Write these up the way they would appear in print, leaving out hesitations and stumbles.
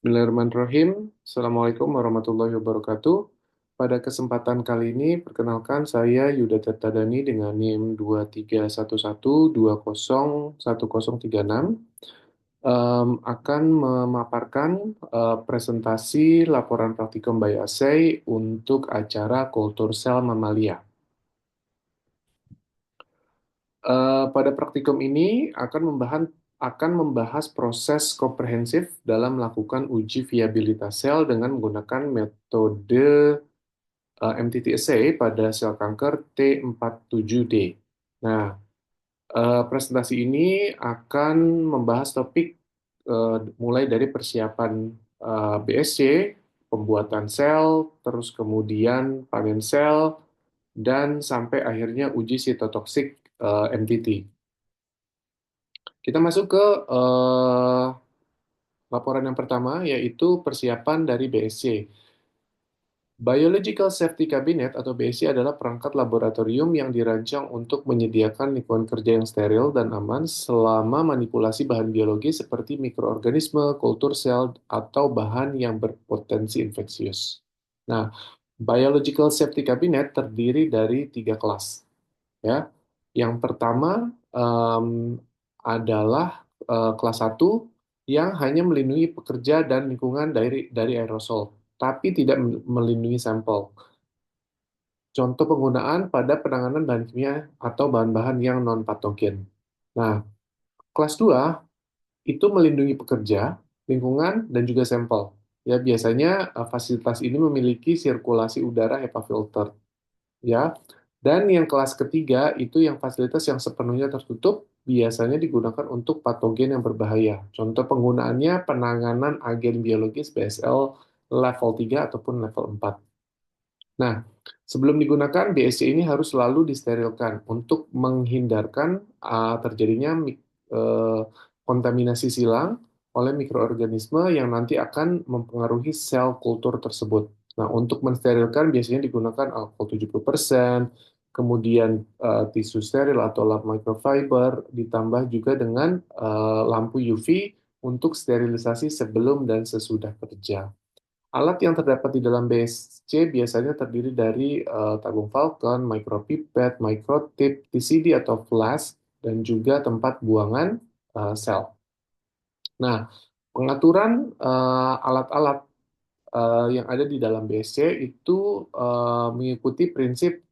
Bismillahirrahmanirrahim. Assalamualaikum warahmatullahi wabarakatuh. Pada kesempatan kali ini, perkenalkan saya Yuda Tirtadani dengan NIM 2311201036 akan memaparkan presentasi laporan praktikum Bayasei untuk acara kultur sel mamalia. Pada praktikum ini akan membahas proses komprehensif dalam melakukan uji viabilitas sel dengan menggunakan metode MTT assay pada sel kanker T47D. Nah, presentasi ini akan membahas topik mulai dari persiapan BSC, pembuatan sel, terus kemudian panen sel, dan sampai akhirnya uji sitotoksik MTT. Kita masuk ke laporan yang pertama, yaitu persiapan dari BSC. Biological Safety Cabinet atau BSC adalah perangkat laboratorium yang dirancang untuk menyediakan lingkungan kerja yang steril dan aman selama manipulasi bahan biologi seperti mikroorganisme, kultur sel, atau bahan yang berpotensi infeksius. Nah, Biological Safety Cabinet terdiri dari 3 kelas. Ya, yang pertama adalah kelas 1 yang hanya melindungi pekerja dan lingkungan dari aerosol, tapi tidak melindungi sampel. Contoh penggunaan pada penanganan bahan kimia atau bahan-bahan yang non-patogen. Nah, kelas 2 itu melindungi pekerja, lingkungan, dan juga sampel. Ya, biasanya fasilitas ini memiliki sirkulasi udara HEPA filter. Ya, dan yang kelas ketiga itu yang fasilitas yang sepenuhnya tertutup biasanya digunakan untuk patogen yang berbahaya. Contoh penggunaannya penanganan agen biologis BSL level 3 ataupun level 4. Nah, sebelum digunakan, BSC ini harus selalu disterilkan untuk menghindarkan terjadinya eh, kontaminasi silang oleh mikroorganisme yang nanti akan mempengaruhi sel kultur tersebut. Nah, untuk mensterilkan biasanya digunakan alkohol 70%, kemudian tisu steril atau lab microfiber, ditambah juga dengan lampu UV untuk sterilisasi sebelum dan sesudah kerja. Alat yang terdapat di dalam BSC biasanya terdiri dari tabung Falcon, micropipette, microtip, TCD atau flask, dan juga tempat buangan sel. Nah, pengaturan alat-alat yang ada di dalam BSC itu mengikuti prinsip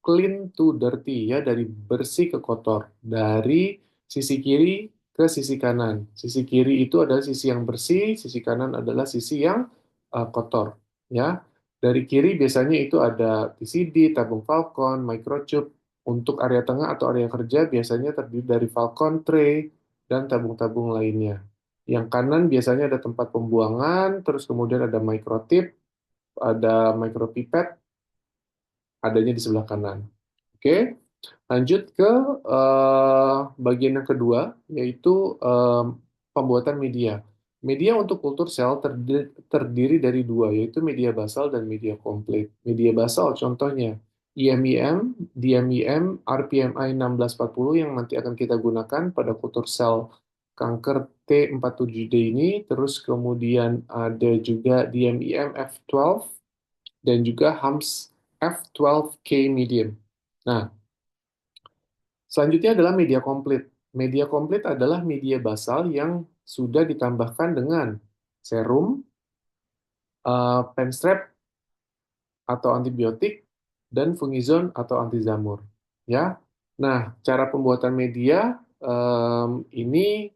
clean to dirty, ya, dari bersih ke kotor, dari sisi kiri ke sisi kanan. Sisi kiri itu adalah sisi yang bersih, sisi kanan adalah sisi yang kotor, ya. Dari kiri biasanya itu ada TCD, tabung Falcon, microchip. Untuk area tengah atau area kerja biasanya terdiri dari Falcon tray dan tabung-tabung lainnya. Yang kanan biasanya ada tempat pembuangan, terus kemudian ada microtip, ada micropipette, adanya di sebelah kanan. Oke, lanjut ke bagian yang kedua, yaitu pembuatan media. Media untuk kultur sel terdiri dari dua, yaitu media basal dan media komplit. Media basal contohnya IMIM, DMIM, RPMI 1640 yang nanti akan kita gunakan pada kultur sel kanker T47D ini, terus kemudian ada juga DMIM F12 dan juga HAMS F12K medium. Nah, selanjutnya adalah media komplit. Media komplit adalah media basal yang sudah ditambahkan dengan serum, penstrep atau antibiotik, dan fungizon atau anti jamur. Ya, nah cara pembuatan media ini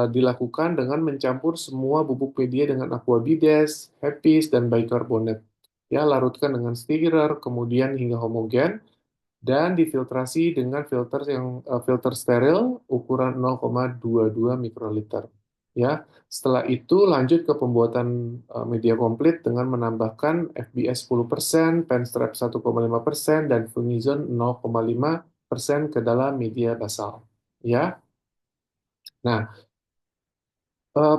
dilakukan dengan mencampur semua bubuk media dengan aquabides, hepis, dan bikarbonat. Ya, larutkan dengan stirrer, kemudian hingga homogen dan difiltrasi dengan filter steril ukuran 0,22 mikroliter. Ya, setelah itu lanjut ke pembuatan media komplit dengan menambahkan FBS 10%, Penstrep 1,5%, dan Fumizon 0,5% ke dalam media basal. Ya, nah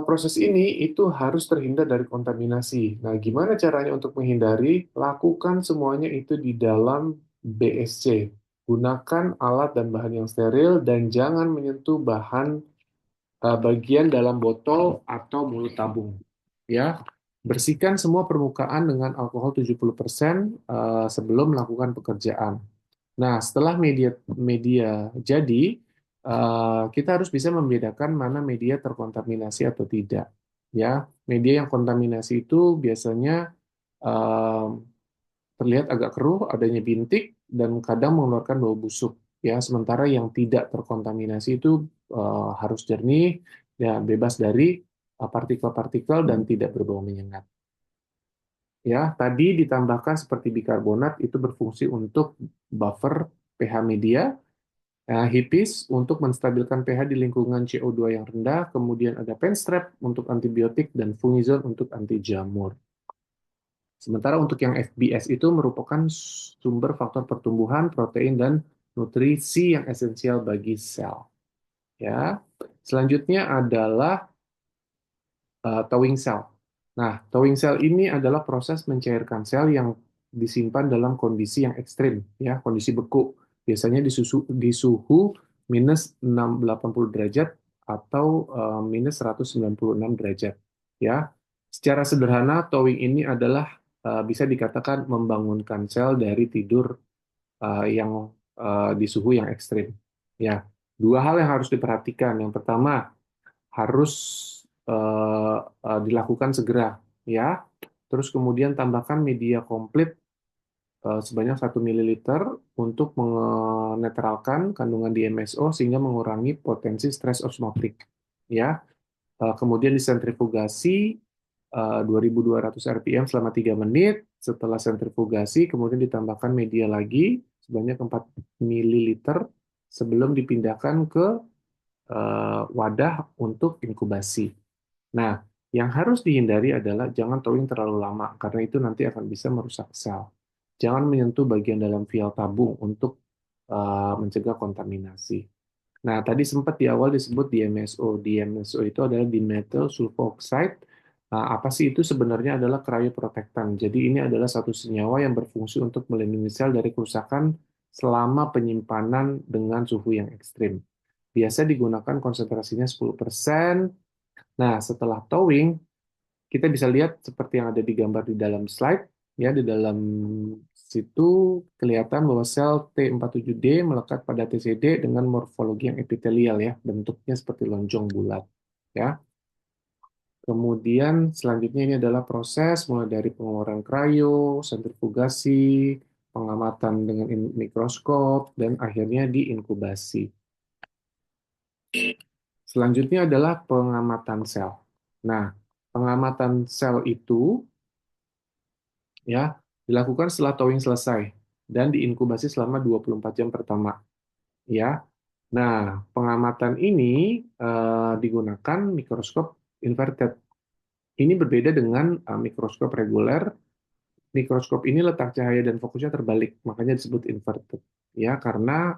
proses ini itu harus terhindar dari kontaminasi. Nah, gimana caranya untuk menghindari? Lakukan semuanya itu di dalam BSC. Gunakan alat dan bahan yang steril dan jangan menyentuh bahan bagian dalam botol atau mulut tabung. Ya, bersihkan semua permukaan dengan alkohol 70% sebelum melakukan pekerjaan. Nah, setelah media media jadi, kita harus bisa membedakan mana media terkontaminasi atau tidak. Ya, media yang kontaminasi itu biasanya eh, terlihat agak keruh, adanya bintik, dan kadang mengeluarkan bau busuk. Ya, sementara yang tidak terkontaminasi itu harus jernih, ya bebas dari partikel-partikel dan tidak berbau menyengat. Ya, tadi ditambahkan seperti bikarbonat itu berfungsi untuk buffer pH media, HIPIS untuk menstabilkan pH di lingkungan CO2 yang rendah, kemudian ada penstrap untuk antibiotik dan fungizon untuk anti jamur. Sementara untuk yang FBS itu merupakan sumber faktor pertumbuhan, protein, dan nutrisi yang esensial bagi sel. Ya, selanjutnya adalah towing cell. Nah, towing cell ini adalah proses mencairkan sel yang disimpan dalam kondisi yang ekstrim, ya, kondisi beku. Biasanya di suhu minus 680 derajat atau minus 196 derajat. Ya, secara sederhana, towing ini adalah bisa dikatakan membangunkan sel dari tidur yang di suhu yang ekstrim. Ya, dua hal yang harus diperhatikan. Yang pertama, harus dilakukan segera, ya. Terus kemudian tambahkan media komplit sebanyak 1 ml untuk menetralkan kandungan DMSO sehingga mengurangi potensi stres osmotik, ya. Kemudian disentrifugasi 2200 rpm selama 3 menit. Setelah sentrifugasi, kemudian ditambahkan media lagi sebanyak 4 ml sebelum dipindahkan ke wadah untuk inkubasi. Nah, yang harus dihindari adalah jangan towing terlalu lama, karena itu nanti akan bisa merusak sel. Jangan menyentuh bagian dalam vial tabung untuk mencegah kontaminasi. Nah, tadi sempat di awal disebut DMSO. DMSO itu adalah dimethyl sulfoxide. Apa sih itu? Sebenarnya adalah cryoprotectant. Jadi ini adalah satu senyawa yang berfungsi untuk melindungi sel dari kerusakan selama penyimpanan dengan suhu yang ekstrim. Biasa digunakan konsentrasinya 10%. Nah, setelah towing, kita bisa lihat seperti yang ada di gambar di dalam slide, ya, di dalam situ kelihatan bahwa sel T47D melekat pada TCD dengan morfologi yang epitelial, ya, bentuknya seperti lonjong bulat, ya. Kemudian selanjutnya ini adalah proses mulai dari pengeluaran krio, sentrifugasi, pengamatan dengan mikroskop, dan akhirnya diinkubasi. Selanjutnya adalah pengamatan sel. Nah, pengamatan sel itu, ya, dilakukan setelah towing selesai dan diinkubasi selama 24 jam pertama, ya. Nah, pengamatan ini digunakan mikroskop inverted. Ini berbeda dengan mikroskop reguler. Mikroskop ini letak cahaya dan fokusnya terbalik, makanya disebut inverted. Ya, karena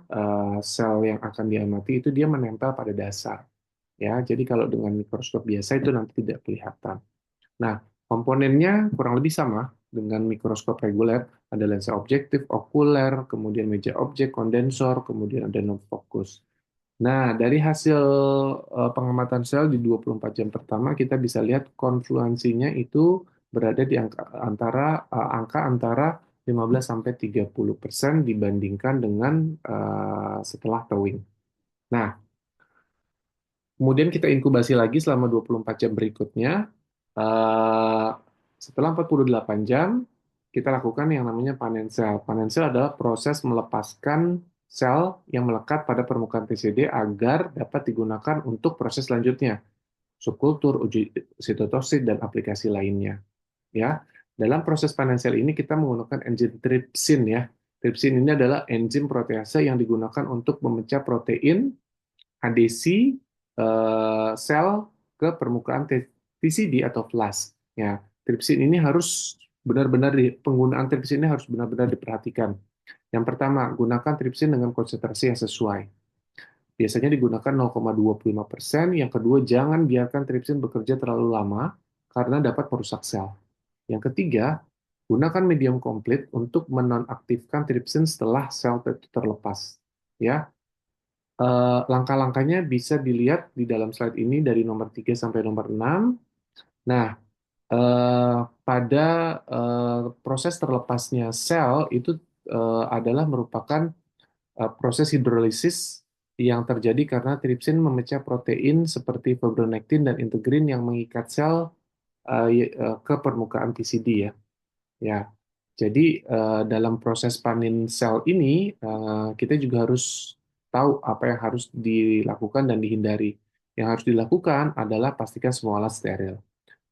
sel yang akan diamati itu dia menempel pada dasar. Ya, jadi kalau dengan mikroskop biasa itu nanti tidak kelihatan. Nah, komponennya kurang lebih sama dengan mikroskop reguler. Ada lensa objektif, okuler, kemudian meja objek, kondensor, kemudian ada non fokus. Nah, dari hasil pengamatan sel di 24 jam pertama, kita bisa lihat konfluensinya itu berada di angka antara 15 sampai 30% dibandingkan dengan setelah towing. Nah, kemudian kita inkubasi lagi selama 24 jam berikutnya. Eh, Setelah 48 jam, kita lakukan yang namanya panen sel. Panen sel adalah proses melepaskan sel yang melekat pada permukaan TCD agar dapat digunakan untuk proses selanjutnya, subkultur, uji sitotoksik, dan aplikasi lainnya. Ya, dalam proses panen sel ini kita menggunakan enzim tripsin, ya. Tripsin ini adalah enzim protease yang digunakan untuk memecah protein adesi sel ke permukaan TCD atau flash. Ya, tripsin ini harus penggunaan tripsin ini harus benar-benar diperhatikan. Yang pertama, gunakan tripsin dengan konsentrasi yang sesuai. Biasanya digunakan 0,25%. Yang kedua, jangan biarkan tripsin bekerja terlalu lama karena dapat merusak sel. Yang ketiga, gunakan medium komplit untuk menonaktifkan tripsin setelah sel terlepas. Ya, langkah-langkahnya bisa dilihat di dalam slide ini dari nomor 3 sampai nomor 6. Nah, eh, pada proses terlepasnya sel itu adalah merupakan proses hidrolisis yang terjadi karena tripsin memecah protein seperti fibronektin dan integrin yang mengikat sel ke permukaan PCD ya. Ya, jadi dalam proses panen sel ini kita juga harus tahu apa yang harus dilakukan dan dihindari. Yang harus dilakukan adalah pastikan semua alat steril.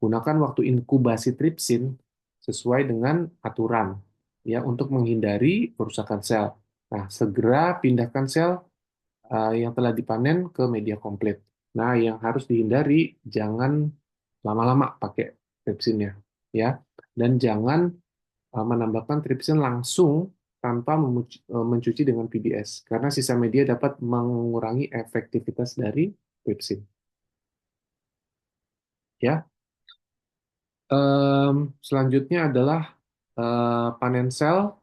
Gunakan waktu inkubasi tripsin sesuai dengan aturan ya untuk menghindari kerusakan sel. Nah, segera pindahkan sel yang telah dipanen ke media komplit. Nah, yang harus dihindari jangan lama-lama pakai tripsinnya ya. Dan jangan menambahkan tripsin langsung tanpa mencuci dengan PBS karena sisa media dapat mengurangi efektivitas dari tripsin ya. Selanjutnya adalah panen sel.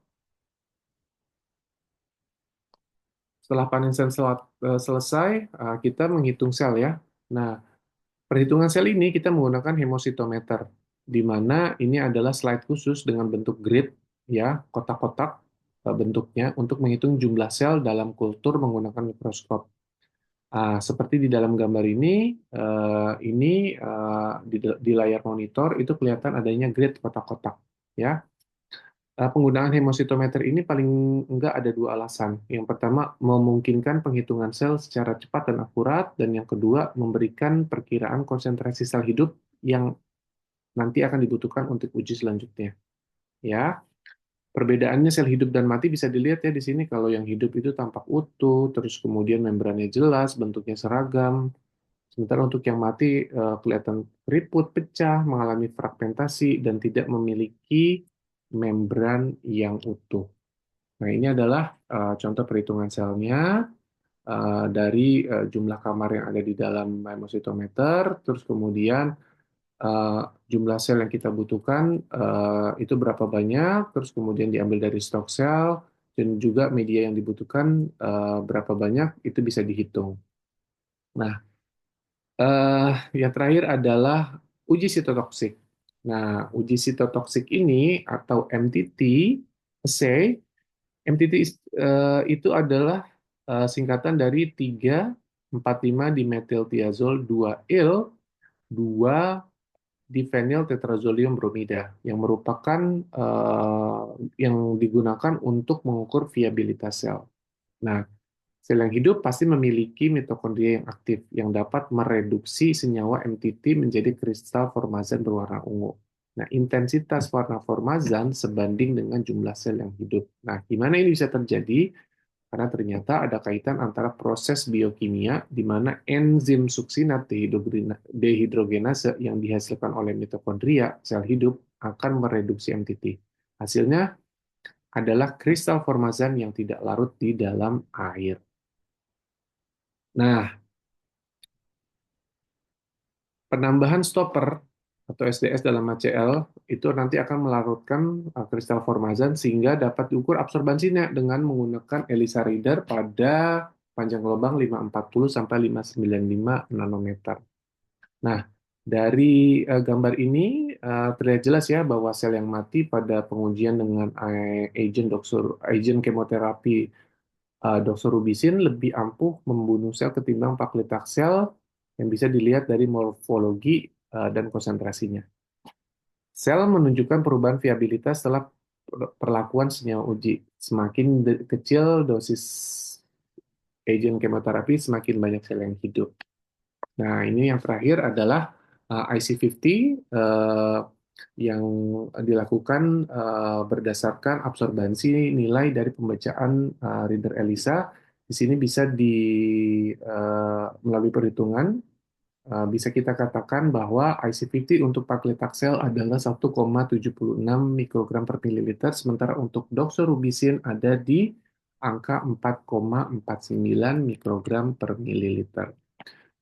Setelah panen sel selesai, kita menghitung sel ya. Nah, perhitungan sel ini kita menggunakan hemositometer, di mana ini adalah slide khusus dengan bentuk grid ya, kotak-kotak bentuknya untuk menghitung jumlah sel dalam kultur menggunakan mikroskop. Seperti di dalam gambar ini di layar monitor itu kelihatan adanya grid kotak-kotak ya. Penggunaan hemositometer ini paling enggak ada dua alasan. Yang pertama, memungkinkan penghitungan sel secara cepat dan akurat, dan yang kedua, memberikan perkiraan konsentrasi sel hidup yang nanti akan dibutuhkan untuk uji selanjutnya. Ya, perbedaannya sel hidup dan mati bisa dilihat ya di sini. Kalau yang hidup itu tampak utuh, terus kemudian membrannya jelas, bentuknya seragam. Sementara untuk yang mati kelihatan keriput, pecah, mengalami fragmentasi, dan tidak memiliki membran yang utuh. Nah, ini adalah contoh perhitungan selnya dari jumlah kamar yang ada di dalam hemositometer, terus kemudian eh, jumlah sel yang kita butuhkan itu berapa banyak, terus kemudian diambil dari stok sel, dan juga media yang dibutuhkan berapa banyak, itu bisa dihitung. Nah, eh, yang terakhir adalah uji sitotoksik. Nah, uji sitotoksik ini atau MTT assay. MTT itu adalah singkatan dari 3,4,5 dimetiltiazol 2-il 2 diphenyl tetrazolium bromida yang merupakan yang digunakan untuk mengukur viabilitas sel. Nah, sel yang hidup pasti memiliki mitokondria yang aktif yang dapat mereduksi senyawa MTT menjadi kristal formazan berwarna ungu. Nah, intensitas warna formazan sebanding dengan jumlah sel yang hidup. Nah, gimana ini bisa terjadi? Karena ternyata ada kaitan antara proses biokimia di mana enzim suksinat dehidrogenase yang dihasilkan oleh mitokondria sel hidup akan mereduksi MTT. Hasilnya adalah kristal formazan yang tidak larut di dalam air. Nah, penambahan stopper atau SDS dalam HCl itu nanti akan melarutkan kristal formazan sehingga dapat diukur absorbansinya dengan menggunakan ELISA reader pada panjang lubang 540 sampai 595 nanometer. Nah, dari gambar ini terlihat jelas ya bahwa sel yang mati pada pengujian dengan agent kemoterapi doxorubicin lebih ampuh membunuh sel ketimbang paclitaxel yang bisa dilihat dari morfologi dan konsentrasinya. Sel menunjukkan perubahan viabilitas setelah perlakuan senyawa uji. Semakin kecil dosis agent kemoterapi, semakin banyak sel yang hidup. Nah, ini yang terakhir adalah IC50 yang dilakukan berdasarkan absorbansi nilai dari pembacaan reader ELISA. Di sini bisa melalui perhitungan bisa kita katakan bahwa IC50 untuk paclitaxel adalah 1,76 mikrogram per mililiter, sementara untuk doxorubicin ada di angka 4,49 mikrogram per mililiter.